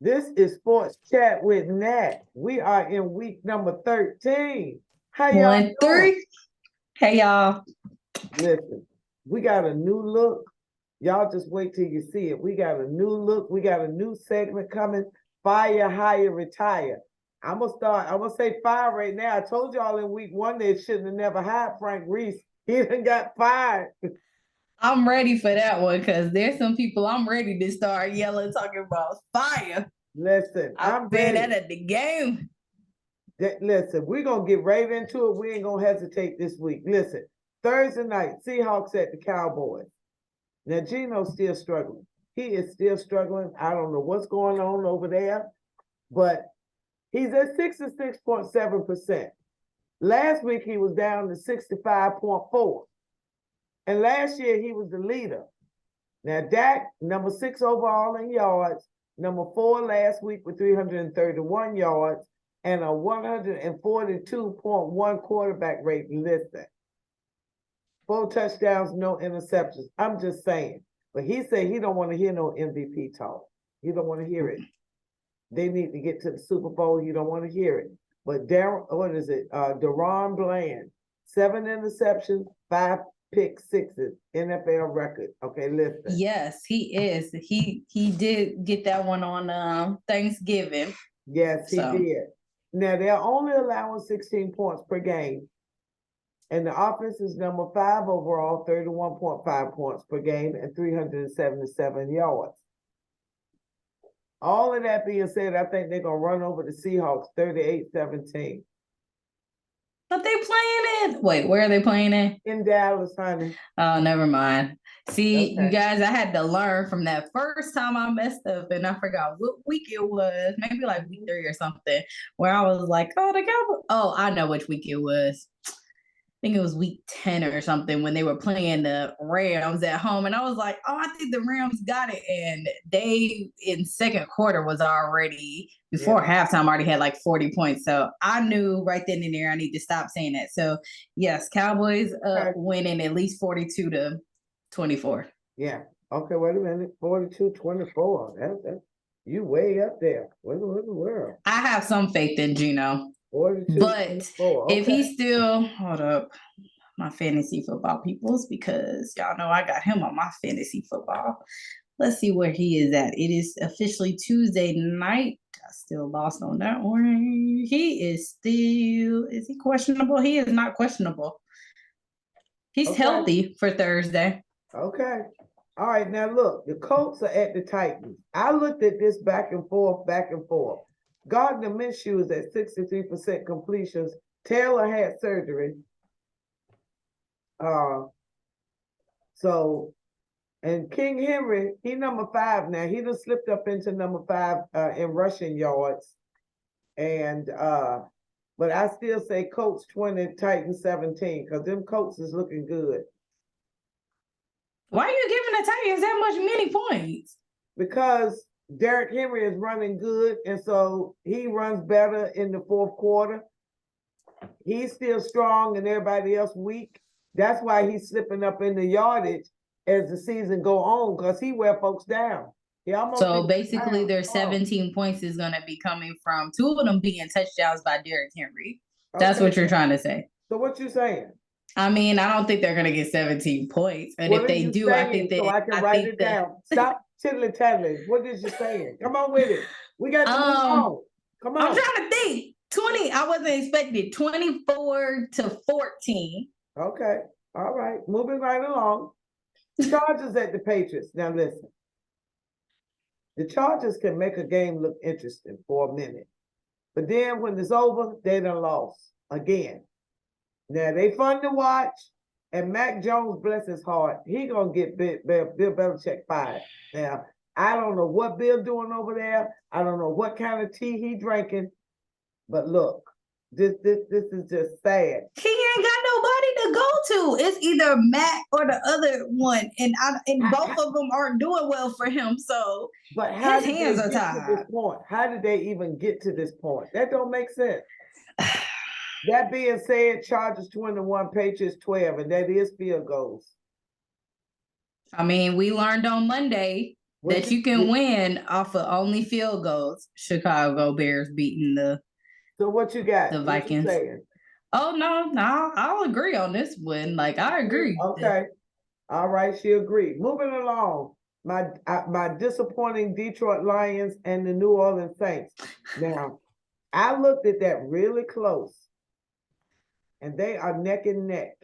This is Sports Chat with Nat. We are in week number 13. How y'all One, doing? three. Hey, y'all. Listen, we got a new look. Y'all just wait till you see it. We got a new look. We got a new segment coming. Fire, hire, retire. I'm gonna say fire right now. I told y'all in week one they shouldn't have never hired Frank Reese. He done got fired. I'm ready for that one because there's some people I'm ready to start yelling, talking about fire. Listen, I'm said ready. that at the game. Listen, we're going to get right into it. We ain't going to hesitate this week. Listen, Thursday night, Seahawks at the Cowboys. Now, Geno's still struggling. He is still struggling. I don't know what's going on over there, but he's at 66.7%. Last week, he was down to 65.4%. And last year, he was the leader. Now, Dak, number 6 overall in yards, number 4 last week with 331 yards, and a 142.1 quarterback rating. Listen, 4 touchdowns, no interceptions. I'm just saying. But he said he don't want to hear no MVP talk. He don't want to hear it. They need to get to the Super Bowl. He don't want to hear it. But Deron Bland, 7 interceptions, 5 pick sixes, NFL record. Okay, listen. Yes, he is. He did get that one on Thanksgiving. Yes, he did. Now, they're only allowing 16 points per game. And the offense is number 5 overall, 31.5 points per game and 377 yards. All of that being said, I think they're going to run over the Seahawks 38-17. But they playing in. Wait, where are they playing in? In Dallas, honey. Oh, never mind. See, okay. You guys, I had to learn from that first time I messed up and I forgot what week it was. Maybe like week 3 or something, where I was like, oh, the Cowboys. Oh, I know which week it was. I think it was week 10 or something when they were playing the Rams at home. And I was like, oh, I think the Rams got it. And they, in second quarter, was already, before halftime, already had like 40 points. So I knew right then and there I need to stop saying that. So, yes, Cowboys winning at least 42-24. Yeah. Okay, wait a minute. 42-24. That's you way up there. What in the world? I have some faith in Geno. 42, but 24. Okay. If he still, hold up, my fantasy football peoples, because y'all know I got him on my fantasy football. Let's see where he is at. It is officially Tuesday night. I still lost on that one. He is he questionable? He is not questionable. He's healthy for Thursday. Okay. All right, now look, the Colts are at the Titans. I looked at this back and forth. Gardner Minshew is at 63% completions. Taylor had surgery. And King Henry, he number 5 now. He just slipped up into number 5 in rushing yards. And but I still say Colts 20, Titans 17, because them Colts is looking good. Why are you giving the Titans that much many points? Because Derrick Henry is running good, and so he runs better in the fourth quarter. He's still strong and everybody else weak. That's why he's slipping up in the yardage as the season go on, because he wear folks down. So basically their 17 points is going to be coming from 2 of them being touchdowns by Derrick Henry. That's what you're trying to say. So what you saying? I mean, I don't think they're going to get 17 points. And if they do, I think so I can write it down. Stop tiddly-taddling. What is you saying? Come on with it. We got to move on. Come on. I'm trying to think. 20. I wasn't expecting 24-14. Okay. All right. Moving right along. Chargers at the Patriots. Now listen. The Chargers can make a game look interesting for a minute. But then when it's over, they done lost again. Now, they fun to watch, and Mac Jones, bless his heart, he going to get Bill Belichick fired. Now, I don't know what Bill doing over there. I don't know what kind of tea he drinking. But look, this is just sad. He ain't got nobody to go to. It's either Mac or the other one, and both of them aren't doing well for him. So, but how his hands are tied. How did they even get to this point? That don't make sense. That being said, Chargers 21, Patriots 12, and that is field goals. I mean, we learned on Monday that you can win off of only field goals. Chicago Bears beating the. So what you got? The Vikings. What you saying? Oh no, I'll agree on this one. Like I agree. Okay. All right, she agreed. Moving along. My disappointing Detroit Lions and the New Orleans Saints. Now, I looked at that really close, and they are neck and neck,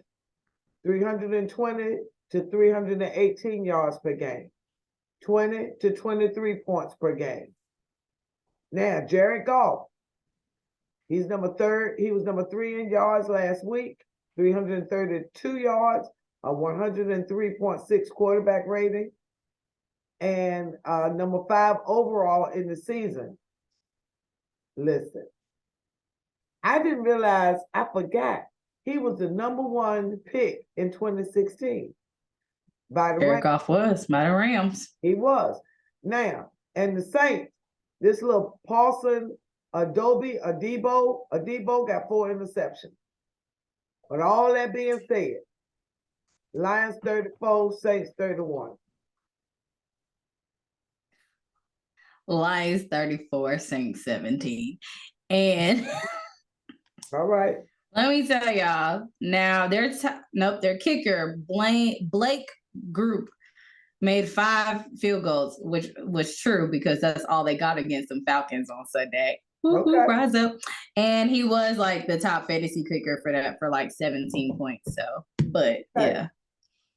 320 to 318 yards per game, 20 to 23 points per game. Now, Jared Goff, he's number third. He was number 3 in yards last week, 332 yards, a 103.6 quarterback rating, and number 5 overall in the season. Listen, I didn't realize, I forgot, he was the number 1 pick in 2016 by the Jared Goff was by the Rams. He was. Now, and the Saints, this little Paulson, Adebo got 4 interceptions. But all that being said, Lions 34, Saints 31. Lions 34, Saints 17. And all right. Let me tell y'all. Now their kicker, Blake Group, made 5 field goals, which was true because that's all they got against them Falcons on Sunday. Okay. Rise up. And he was like the top fantasy kicker for that for like 17 points. So, but yeah.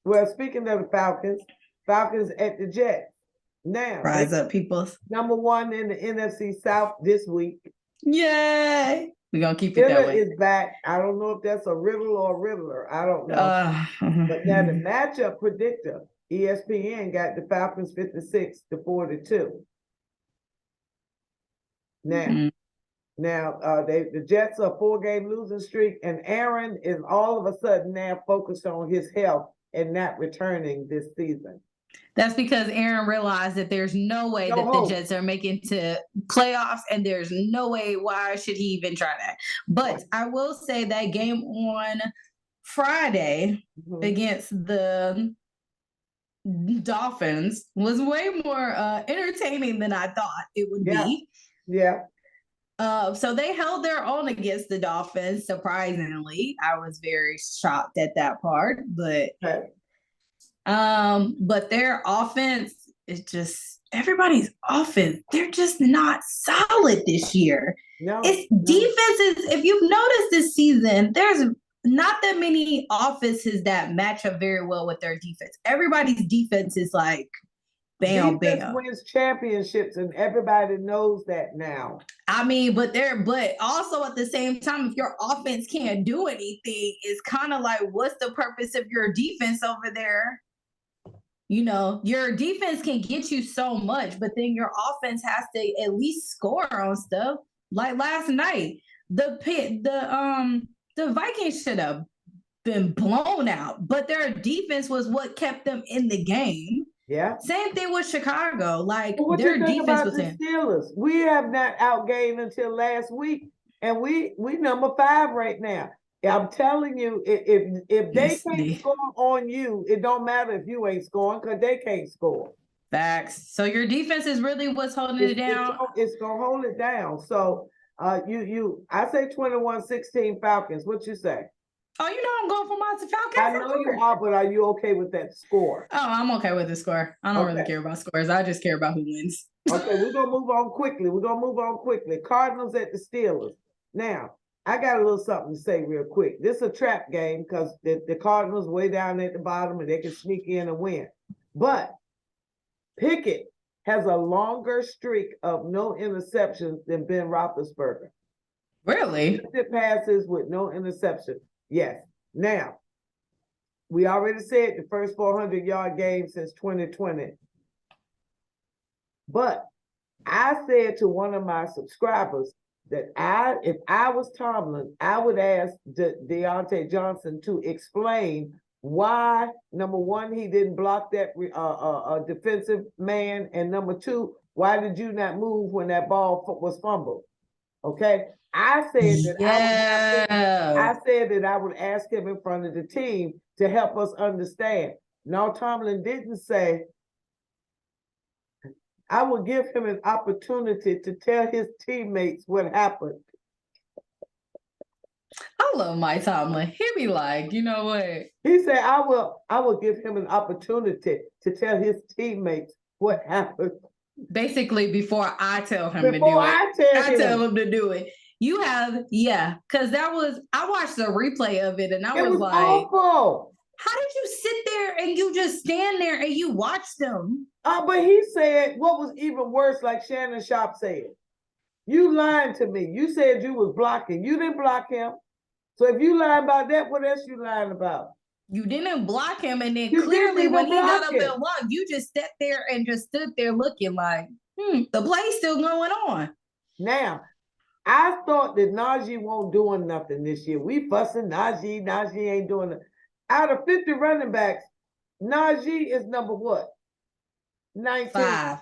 Well, speaking of the Falcons at the Jets. Now, rise up, people. Number 1 in the NFC South this week. Yay! We're gonna keep it that way. Is back. I don't know if that's a riddle or a riddler. I don't know. But now the matchup predictor, ESPN got the Falcons 56 to 42. Now, the Jets are 4-game losing streak, and Aaron is all of a sudden now focused on his health and not returning this season. That's because Aaron realized that there's no way that the Jets are making to playoffs, and there's no way. Why should he even try that? But I will say that game on Friday against the Dolphins was way more entertaining than I thought it would be. Yeah. So they held their own against the Dolphins, surprisingly. I was very shocked at that part, but their offense is just everybody's offense. They're just not solid this year. Defenses. If you've noticed this season, there's not that many offenses that match up very well with their defense. Everybody's defense is like bam, bam. Wins championships, and everybody knows that now. I mean, but also at the same time, if your offense can't do anything, it's kind of like, what's the purpose of your defense over there? You know, your defense can get you so much, but then your offense has to at least score on stuff. Like last night, the Vikings should have been blown out, but their defense was what kept them in the game. Yeah. Same thing with Chicago. Like their defense was in. Steelers? We have not outgained until last week, and we number 5 right now. I'm telling you, if they can't score on you, it don't matter if you ain't scoring because they can't score. Facts. So your defense is really what's holding it down. It's gonna hold it down. So I say 21-16 Falcons. What you say? Oh, you know I'm going for my Falcons. I know you are, but are you okay with that score? Oh, I'm okay with the score. I don't really care about scores. I just care about who wins. Okay, we're gonna move on quickly. Cardinals at the Steelers. Now, I got a little something to say real quick. This is a trap game because the Cardinals way down at the bottom and they can sneak in and win. But Pickett has a longer streak of no interceptions than Ben Roethlisberger. Really? Passes with no interception. Yes. Now, we already said the first 400-yard game since 2020. But I said to one of my subscribers that if I was Tomlin, I would ask Deontay Johnson to explain why, number 1, he didn't block that defensive man, and number 2, why did you not move when that ball was fumbled? Okay, I said that I would ask him in front of the team to help us understand. Now, Tomlin didn't say I will give him an opportunity to tell his teammates what happened. I love Mike Tomlin. He be like, you know what? He said, I will give him an opportunity to tell his teammates what happened. Basically, before I tell him to do it. I tell him to do it. You have, because I watched the replay of it and I was like, awful. How did you sit there and you just stand there and you watch them? But he said what was even worse, like Shannon Sharp said. You lied to me. You said you was blocking. You didn't block him. So if you lying about that, what else you lying about? You didn't block him, and then clearly when he got up and walked, you just sat there and just stood there looking like, the play's still going on. Now, I thought that Najee won't doing nothing this year. We fussing Najee. Najee ain't doing nothing. Out of 50 running backs, Najee is number what? 19. 5.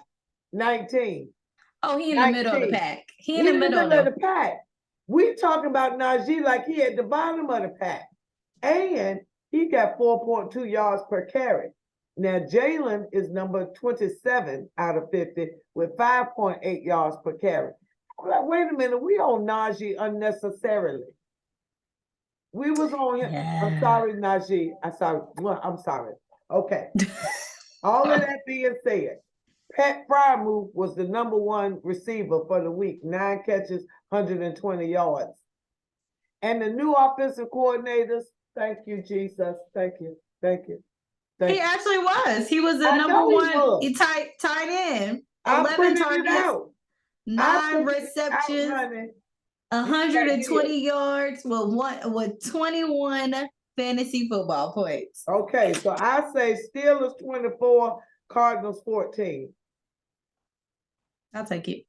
19. Oh, he in 19. The middle of the pack. He in the middle of the pack. We talking about Najee like he at the bottom of the pack. And he got 4.2 yards per carry. Now, Jalen is number 27 out of 50 with 5.8 yards per carry. I'm like, wait a minute, we on Najee unnecessarily. We was on him. Yeah. I'm sorry, Najee. I'm sorry. Okay. All of that being said, Pat Freiermuth was the number 1 receiver for the week, 9 catches, 120 yards. And the new offensive coordinators, thank you, Jesus. Thank you. He actually was. He was the number 1 tight end. 11 targets, 9 receptions, 120 yards with 21 fantasy football points. Okay, so I say Steelers 24, Cardinals 14. I'll take it.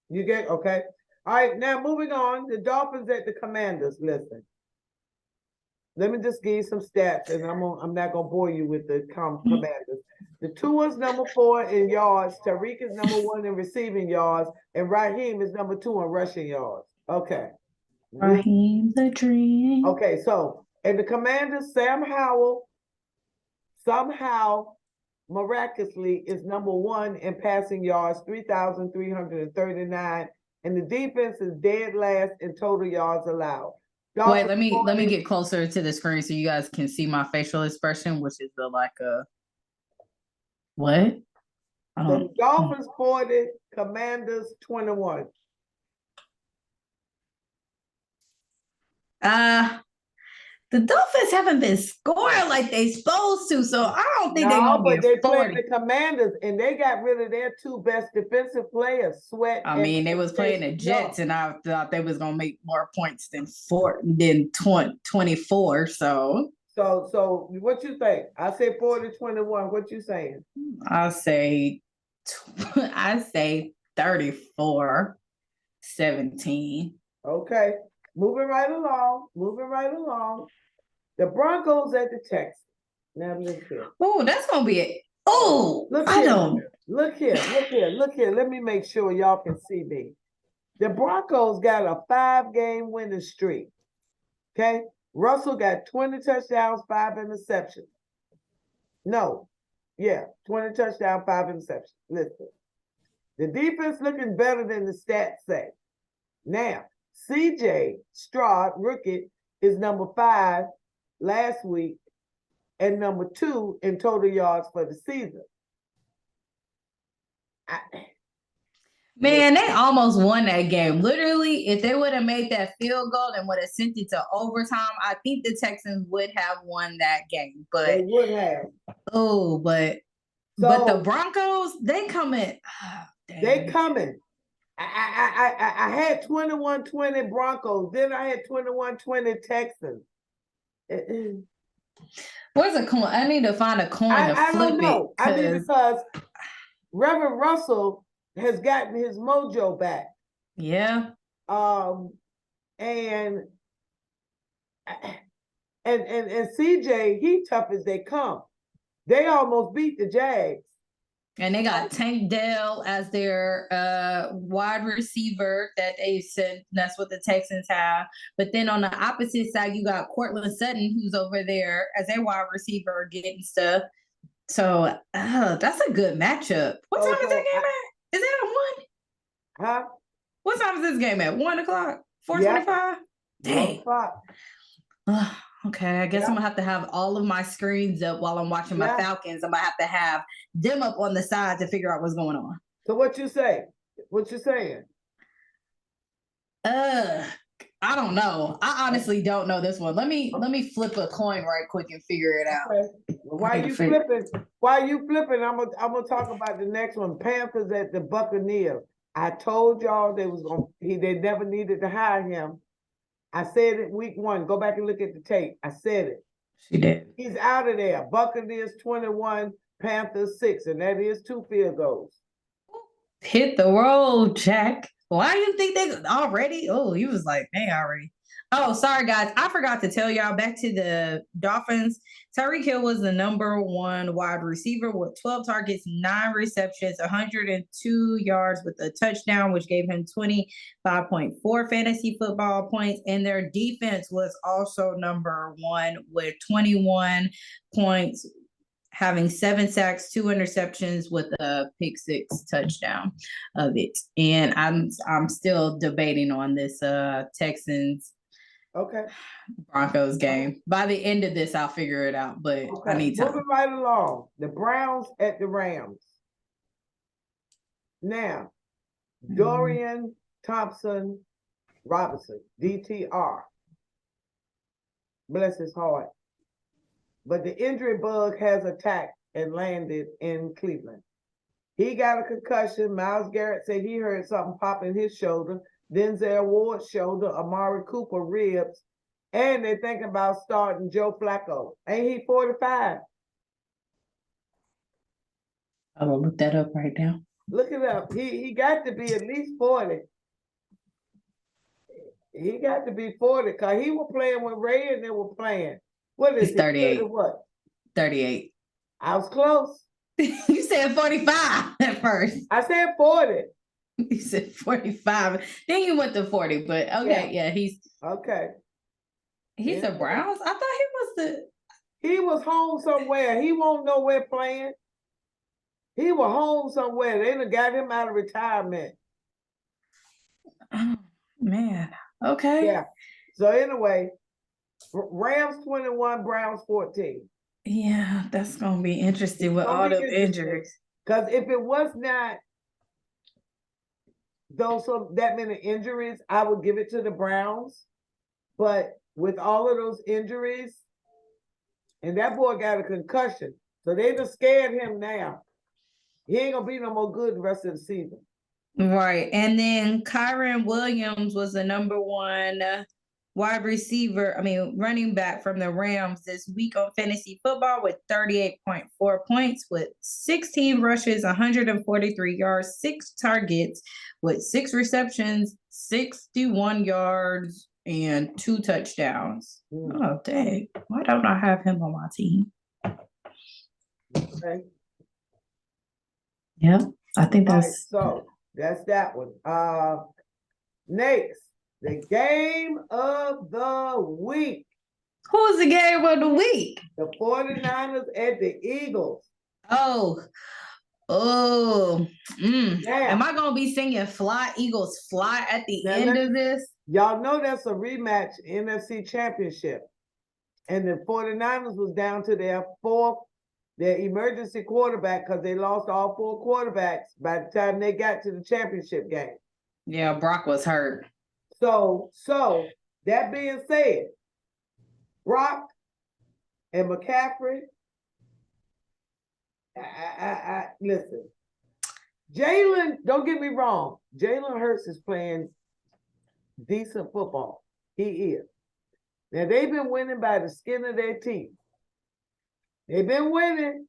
You get okay. All right, now moving on. The Dolphins at the Commanders. Listen, let me just give you some stats, and I'm not gonna bore you with the Commanders. The Tua's number 4 in yards. Tariq is number 1 in receiving yards, and Raheem is number 2 in rushing yards. Okay. Raheem the Dream. Okay, so and the Commanders, Sam Howell, somehow miraculously is number 1 in passing yards, 3,339, and the defense is dead last in total yards allowed. Wait, let me get closer to the screen so you guys can see my facial expression, which is what? So the Dolphins 40, Commanders 21. The Dolphins haven't been scoring like they supposed to, so I don't think they're gonna get 40. They played the Commanders and they got rid of their 2 best defensive players, Sweat. I mean, they was playing the Jets, and I thought they was gonna make more points than 24. So what you think? I say 40-21. What you saying? I say 34-17. Okay. Moving right along. The Broncos at the Texans. Now look here. Oh, that's gonna be it. Oh, Look here. Let me make sure y'all can see me. The Broncos got a 5-game winning streak. Okay. Russell got 20 touchdowns, 5 interceptions. 20 touchdowns, 5 interceptions. Listen. The defense looking better than the stats say. Now, CJ Stroud, rookie, is number 5 last week and number 2 in total yards for the season. Man, they almost won that game. Literally, if they would have made that field goal and would have sent it to overtime, I think the Texans would have won that game. But they would have. Oh, but the Broncos, they coming. They coming. I had 21-20 Broncos. Then I had 21-20 Texans. Where's a coin? I need to find a coin to flip don't know. it. Because Reverend Russell has gotten his mojo back. Yeah. And CJ, he tough as they come. They almost beat the Jags. And they got Tank Dell as their wide receiver that they said that's what the Texans have. But then on the opposite side, you got Cortland Sutton, who's over there as a wide receiver getting stuff. So that's a good matchup. What time is that game at? Is that at 1? Huh? What time is this game at? 1:00? 4:25? Dang. Okay, I guess I'm gonna have all of my screens up while I'm watching my Falcons. I'm gonna have to have them up on the side to figure out what's going on. So what you say? What you saying? I don't know. I honestly don't know this one. Let me flip a coin right quick and figure it out. Okay. While you flipping, I'm gonna talk about the next one. Panthers at the Buccaneers. I told y'all they never needed to hire him. I said it week 1. Go back and look at the tape. I said it. She did. He's out of there. Buccaneers 21, Panthers 6, and that is 2 field goals. Hit the road, Jack. Why do you think they already? Oh, he was like, they already. Oh, sorry, guys. I forgot to tell y'all, back to the Dolphins. Tyreek Hill was the number 1 wide receiver with 12 targets, 9 receptions, 102 yards with a touchdown, which gave him 25.4 fantasy football points. And their defense was also number 1 with 21 points, having 7 sacks, 2 interceptions with a pick 6 touchdown of it. And I'm still debating on this Texans Broncos game. By the end of this, I'll figure it out, but I need time. Moving right along. The Browns at the Rams. Now, Dorian Thompson Robinson, DTR. Bless his heart. But the injury bug has attacked and landed in Cleveland. He got a concussion. Myles Garrett said he heard something pop in his shoulder. Denzel Ward's shoulder, Amari Cooper ribs, and they're thinking about starting Joe Flacco. Ain't he 45? I will look that up right now. Look it up. He got to be at least 40. He got to be 40 because he was playing when Ray and they were playing. What is He's 38. 30 what? 38. I was close. You said 45 at first. I said 40. You said 45. Then you went to 40, but okay, yeah, he's okay. He's the Browns? I thought he was home somewhere. He won't nowhere playing. He was home somewhere. They done got him out of retirement. Oh man. Okay. Yeah. So anyway, Rams 21, Browns 14. Yeah, that's gonna be interesting with all the injuries. Because if it was not that many injuries, I would give it to the Browns. But with all of those injuries, and that boy got a concussion, so they just scared him now. He ain't gonna be no more good the rest of the season. Right. And then Kyron Williams was the number 1 running back from the Rams this week on fantasy football with 38.4 points with 16 rushes, 143 yards, 6 targets with 6 receptions, 61 yards, and 2 touchdowns. Oh, dang. Why don't I have him on my team? Okay. Yeah, I think that's so that's that one. Next, the game of the week. Who's the game of the week? The 49ers at the Eagles. Oh. Am I gonna be singing "Fly Eagles Fly" at the end of this? Y'all know that's a rematch NFC Championship, and the 49ers was down to their emergency quarterback because they lost all 4 quarterbacks by the time they got to the championship game. Yeah, Brock was hurt. So that being said, Brock and McCaffrey, I listen. Jalen, don't get me wrong. Jalen Hurts is playing decent football. He is. Now, they've been winning by the skin of their teeth. They've been winning.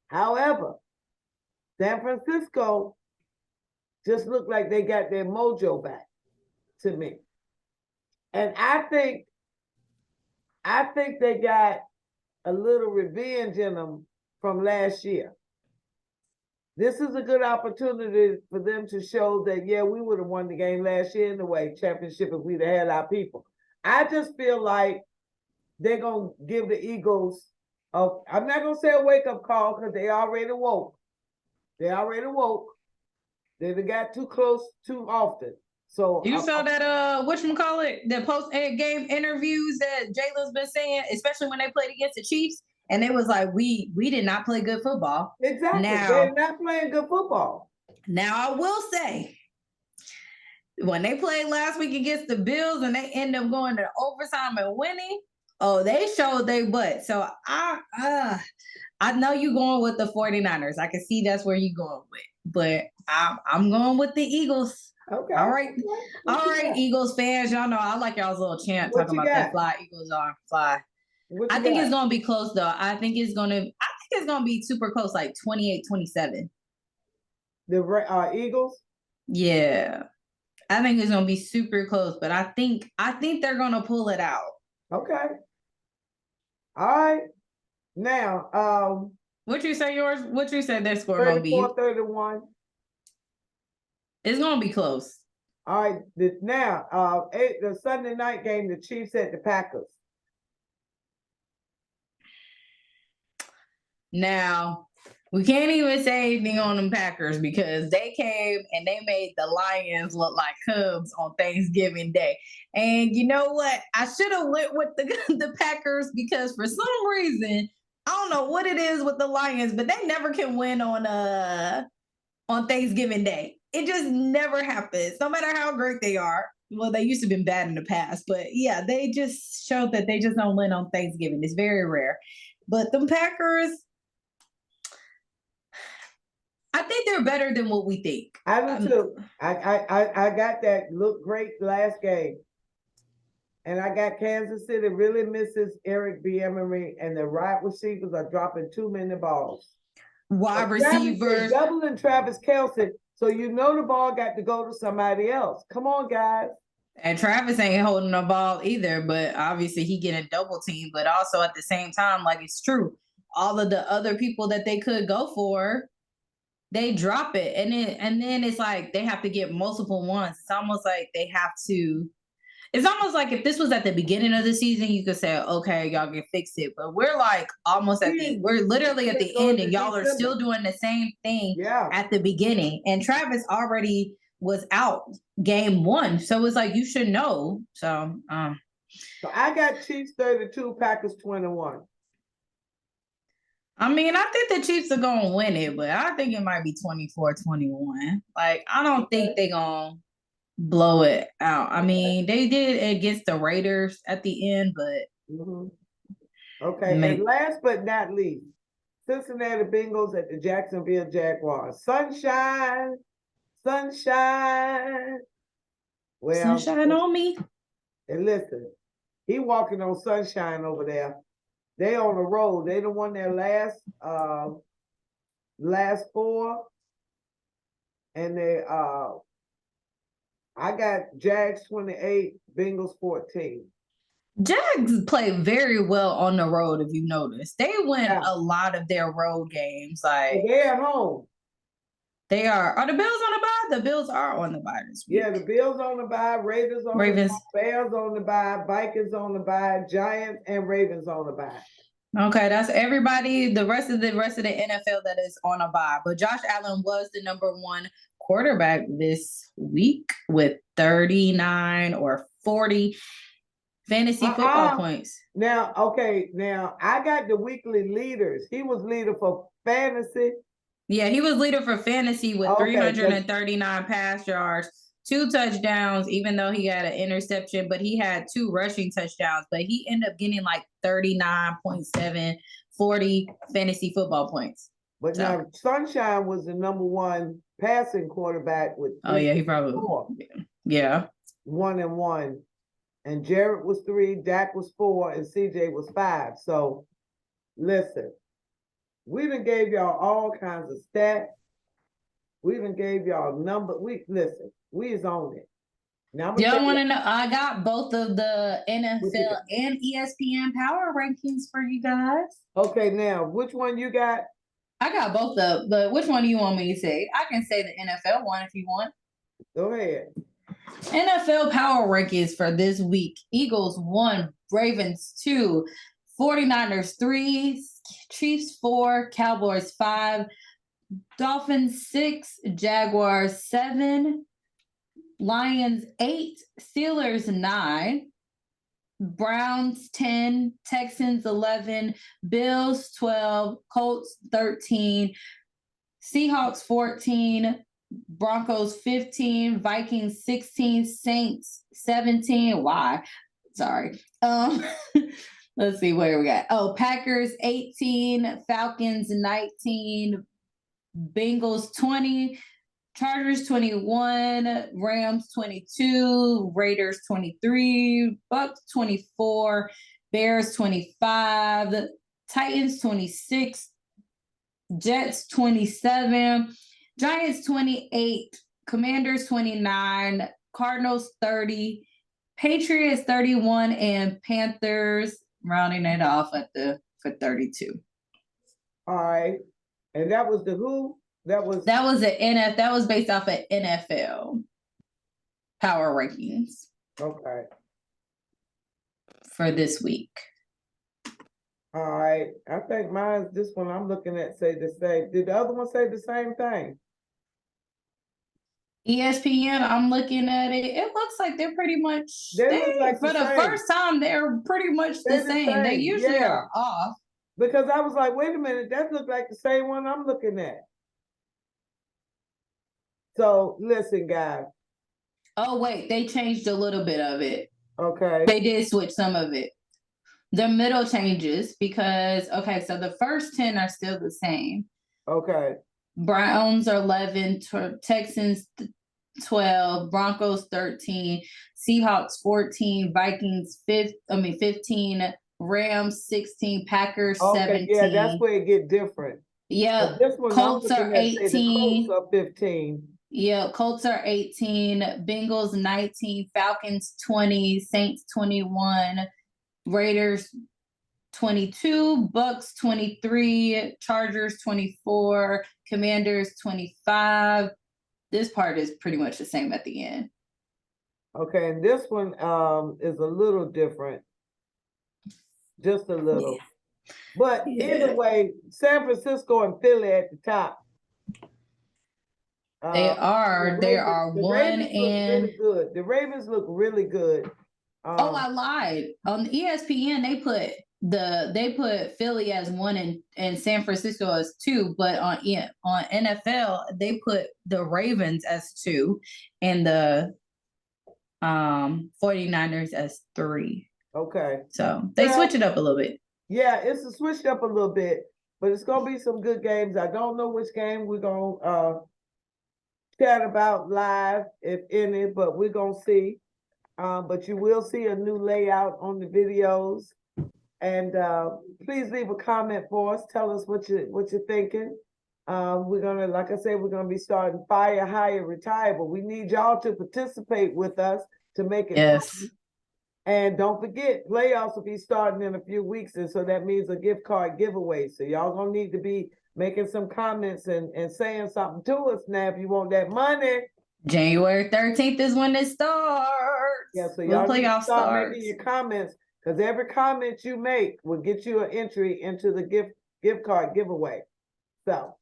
However, San Francisco just looked like they got their mojo back to me. And I think they got a little revenge in them from last year. This is a good opportunity for them to show that, yeah, we would have won the game last year anyway, championship, if we'd have had our people. I just feel like they're going to give the Eagles Oh, I'm not gonna say a wake-up call because they already woke. They already woke. They got too close too often. So you saw that whatchamacallit, the post-game interviews that Jalen's been saying, especially when they played against the Chiefs, and it was like we did not play good football. Exactly. They're not playing good football. Now I will say, when they played last week against the Bills and they end up going to overtime and winning, oh, they showed their butt. So I know you're going with the 49ers. I can see that's where you're going with. But I'm going with the Eagles. Okay. All right. All right, Eagles fans. Y'all know I like y'all's little chant talking about that fly. Eagles are fly. I think it's gonna be close though. I think it's gonna be super close, like 28-27. The Eagles? Yeah. I think it's gonna be super close, but I think they're gonna pull it out. Okay. All right. Now, what you say yours? What you said their score gonna be? 34-31. It's gonna be close. All right. Now, the Sunday night game, the Chiefs at the Packers. Now, we can't even say anything on them Packers because they came and they made the Lions look like Cubs on Thanksgiving Day. And you know what? I should have went with the Packers because for some reason, I don't know what it is with the Lions, but they never can win on Thanksgiving Day. It just never happens, no matter how great they are. Well, they used to have been bad in the past, but yeah, they just showed that they just don't win on Thanksgiving. It's very rare. But the Packers, I think they're better than what we think. I do too. I got that look great last game. And I got Kansas City really misses Eric Bieniemy, and the wide receivers are dropping too many balls. Wide receivers. Doubling Travis Kelce, so you know the ball got to go to somebody else. Come on, guys. And Travis ain't holding the ball either, but obviously he getting double teamed. But also at the same time, like it's true, all of the other people that they could go for, they drop it, and then it's like they have to get multiple ones. It's almost like they have to. It's almost like if this was at the beginning of the season, you could say, okay, y'all can fix it. But we're like almost we're literally at the end, and y'all are still doing the same thing at the beginning. And Travis already was out game one. So it's like you should know. So I got Chiefs 32, Packers 21. I mean, I think the Chiefs are gonna win it, but I think it might be 24-21. Like, I don't think they're gonna blow it out. I mean, they did against the Raiders at the end, but okay. And last but not least, Cincinnati Bengals at the Jacksonville Jaguars. Sunshine. Well, sunshine on me. And listen, he walking on sunshine over there. They on the road. They done won their last four, and they I got Jags 28, Bengals 14. Jags play very well on the road. If you notice, they win a lot of their road games. Like they're at home. They are. Are the Bills on the bye? The Bills are on the bye this week. Yeah, the Bills on the bye, Ravens on the bye, Bears on the bye, Vikings on the bye, Giants and Ravens on the bye. Okay, that's everybody. The rest of the NFL that is on a bye. But Josh Allen was the number one quarterback this week with 39 or 40 fantasy football points. Now, I got the weekly leaders. He was leader for fantasy. Yeah, he was leader for fantasy with 339 pass yards, 2 touchdowns, even though he had an interception, but he had 2 rushing touchdowns, but he ended up getting like 39.7, 40 fantasy football points. But now Sunshine was the number one passing quarterback with 3. He probably 4. Yeah. 1-1. And Jarrett was 3, Dak was 4, and CJ was 5. So listen. We even gave y'all all kinds of stats. We even gave y'all number. We is on it. Now, y'all want to know? I got both of the NFL and ESPN power rankings for you guys. Okay, now which one you got? I got both of, but which one do you want me to say? I can say the NFL one if you want. Go ahead. NFL power rankings for this week: Eagles 1, Ravens 2, 49ers 3, Chiefs 4, Cowboys 5, Dolphins 6, Jaguars 7, Lions 8, Steelers 9, Browns 10, Texans 11, Bills 12, Colts 13, Seahawks 14, Broncos 15, Vikings 16, Saints 17. Why? Sorry. Let's see where we got. Oh, Packers 18, Falcons 19, Bengals 20, Chargers 21, Rams 22, Raiders 23, Bucks 24, Bears 25, Titans 26, Jets 27, Giants 28, Commanders 29, Cardinals 30, Patriots 31, and Panthers rounding it off for 32. All right. And that was the who? That was that was based off of NFL power rankings. Okay. For this week. All right. I think mine's this one I'm looking at say the same. Did the other one say the same thing? ESPN, I'm looking at it. It looks like they're pretty much They look like for the first time, they're pretty much the same. They usually are off. Because I was like, wait a minute, that looks like the same one I'm looking at. So listen, guys. Oh, wait, they changed a little bit of it. Okay. They did switch some of it. The middle changes because, okay, so the first 10 are still the same. Okay. Browns are 11, Texans 12, Broncos 13, Seahawks 14, Vikings 15, Rams 16, Packers 17. Yeah, that's where it get different. Yeah, this one Colts are 18. The Colts are 15. Yeah, Colts are 18, Bengals 19, Falcons 20, Saints 21, Raiders 22, Bucks 23, Chargers 24, Commanders 25. This part is pretty much the same at the end. Okay, and this one is a little different. Just a little. Yeah. But either way, San Francisco and Philly at the top. They are. They are the one Ravens and look really good. The Ravens look really good. I lied. On ESPN, they put Philly as 1 and San Francisco as 2, but on NFL they put the Ravens as 2 and the 49ers as 3. Okay. So they switch it up a little bit. Yeah, it's switched up a little bit, but it's gonna be some good games. I don't know which game we're gonna chat about live, if any, but we're gonna see. But you will see a new layout on the videos. And please leave a comment for us. Tell us what you're thinking. We're gonna, like I said, we're gonna be starting Fire, Hire, Retire, but we need y'all to participate with us to make it fun. And don't forget, playoffs will be starting in a few weeks, and so that means a gift card giveaway. So y'all gonna need to be making some comments and saying something to us now if you want that money. January 13th is when it starts. Yeah, so y'all playoffs start making your comments, because every comment you make will get you an entry into the gift card giveaway. So,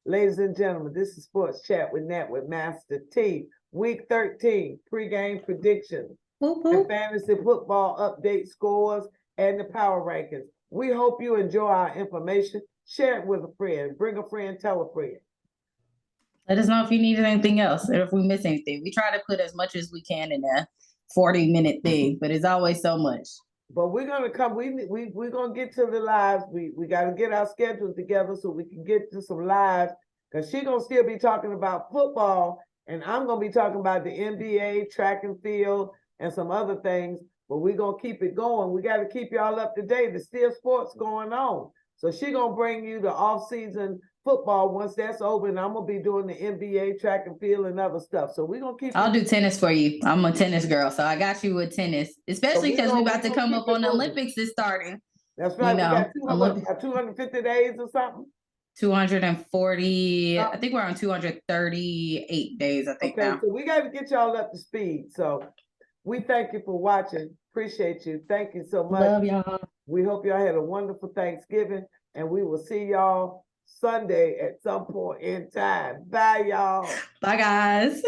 ladies and gentlemen, this is Sports Chat with Nat with Master T. Week 13, pregame predictions, and fantasy football update scores, and the power rankings. We hope you enjoy our information. Share it with a friend. Bring a friend, tell a friend. Let us know if you need anything else or if we miss anything. We try to put as much as we can in a 40-minute thing, but it's always so much. But we're gonna come. We're gonna get to the lives. We got to get our schedules together so we can get to some lives. Because she's gonna still be talking about football, and I'm gonna be talking about the NBA, track and field, and some other things. But we're gonna keep it going. We got to keep y'all up to date. There's still sports going on. So she's gonna bring you the off-season football once that's over, and I'm gonna be doing the NBA, track and field, and other stuff. So we're gonna keep. I'll do tennis for you. I'm a tennis girl, so I got you with tennis, especially because we're about to come up on the Olympics is starting. That's right. We got 250 days or something. 240. I think we're on 238 days. I think now. So we got to get y'all up to speed. So we thank you for watching. Appreciate you. Thank you so much. Love y'all. We hope y'all had a wonderful Thanksgiving. And we will see y'all Sunday at some point in time. Bye, y'all. Bye, guys.